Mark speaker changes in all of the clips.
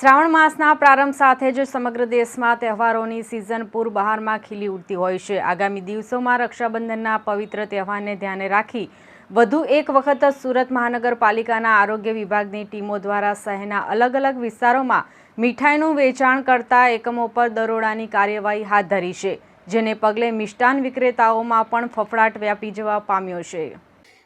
Speaker 1: શ્રાવણ માસના પ્રારંભ સાથે જ સમગ્ર દેશમાં તહેવારોની સિઝન પૂર બહારમાં ખીલી ઉઠતી હોય છે। આગામી દિવસોમાં રક્ષાબંધનના પવિત્ર તહેવારને ધ્યાને રાખી વધુ એક વખત સુરત મહાનગરપાલિકાના આરોગ્ય વિભાગની ટીમો દ્વારા શહેરના અલગ અલગ વિસ્તારોમાં મીઠાઈનું વેચાણ કરતા એકમો પર દરોડાની કાર્યવાહી હાથ ધરી છે, જેને પગલે મિષ્ટાન વિક્રેતાઓમાં પણ ફફડાટ વ્યાપી જવા પામ્યો છે।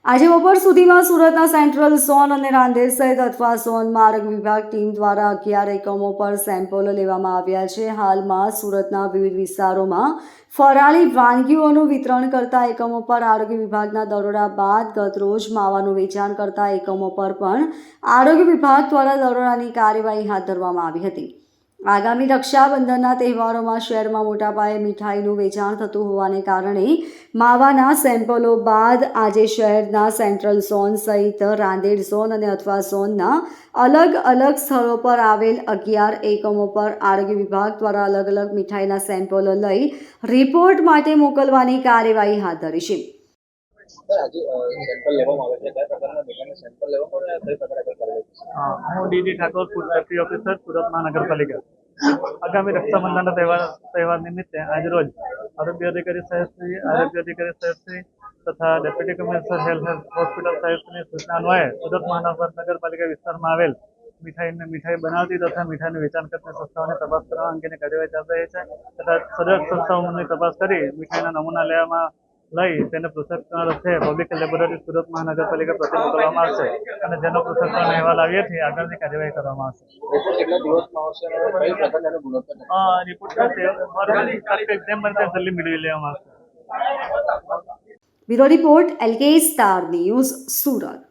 Speaker 2: આજે બપોર સુધીમાં સુરતના સેન્ટ્રલ ઝોન અને રાંદેર સહિત અથવા ઝોનમાં આરોગ્ય વિભાગ ટીમ દ્વારા 11 એકમો પર સેમ્પલો લેવામાં આવ્યા છે। હાલમાં સુરતના વિવિધ વિસ્તારોમાં ફરાળી વાનગીઓનું વિતરણ કરતા એકમો પર આરોગ્ય વિભાગના દરોડા બાદ ગતરોજ માવાનું વેચાણ કરતા એકમો પર પણ આરોગ્ય વિભાગ દ્વારા દરોડાની કાર્યવાહી હાથ ધરવામાં આવી હતી। આગામી રક્ષાબંધનના તહેવારોમાં શહેરમાં મોટા પાયે મીઠાઈનું વેચાણ થતું હોવાને કારણે માવાના સેમ્પલો બાદ આજે શહેરના સેન્ટ્રલ ઝોન સહિત રાંદેર ઝોન અને અથવા ઝોનના અલગ અલગ સ્થળો પર આવેલ 11 એકમો પર આરોગ્ય વિભાગ દ્વારા અલગ અલગ મીઠાઈના સેમ્પલો લઈ રિપોર્ટ માટે મોકલવાની કાર્યવાહી હાથ ધરી છે।
Speaker 3: હું DD Thakor food safety officer Surat મહાનગરપાલિકા। આગામી રક્ષાબંધનના તહેવાર નિમિત્તે આજરોજ આરોગ્ય અધિકારી સાહેબશ્રી તથા ડેપ્યુટી કમિશનર હેલ્થ હોસ્પિટલ સાહેબની સૂચના અન્વયે સુરત મહાનગરપાલિકા વિસ્તારમાં આવેલ મીઠાઈ બનાવતી તથા મીઠાઈનું વેચાણ કરતી સંસ્થાઓની તપાસ કરવા અંગેની કાર્યવાહી ચાલી રહી છે તથા સદર સંસ્થાઓની તપાસ કરી મીઠાઈના નમૂના લેવામાં લઈ તેને પૃથ્થકરણ અર્થે પબ્લિક લેબોરેટરી સુરત મહાનગરપાલિકા પ્રત્યે મોકલવામાં આવશે અને જેનો પૃથ્થકરણ અહેવાલ આવ્યાથી આગળની કાર્યવાહી કરવામાં આવશે। રિપોર્ટ જલ્દી મેળવી લેવામાં આવશે।
Speaker 2: Bureau report LK star news Surat.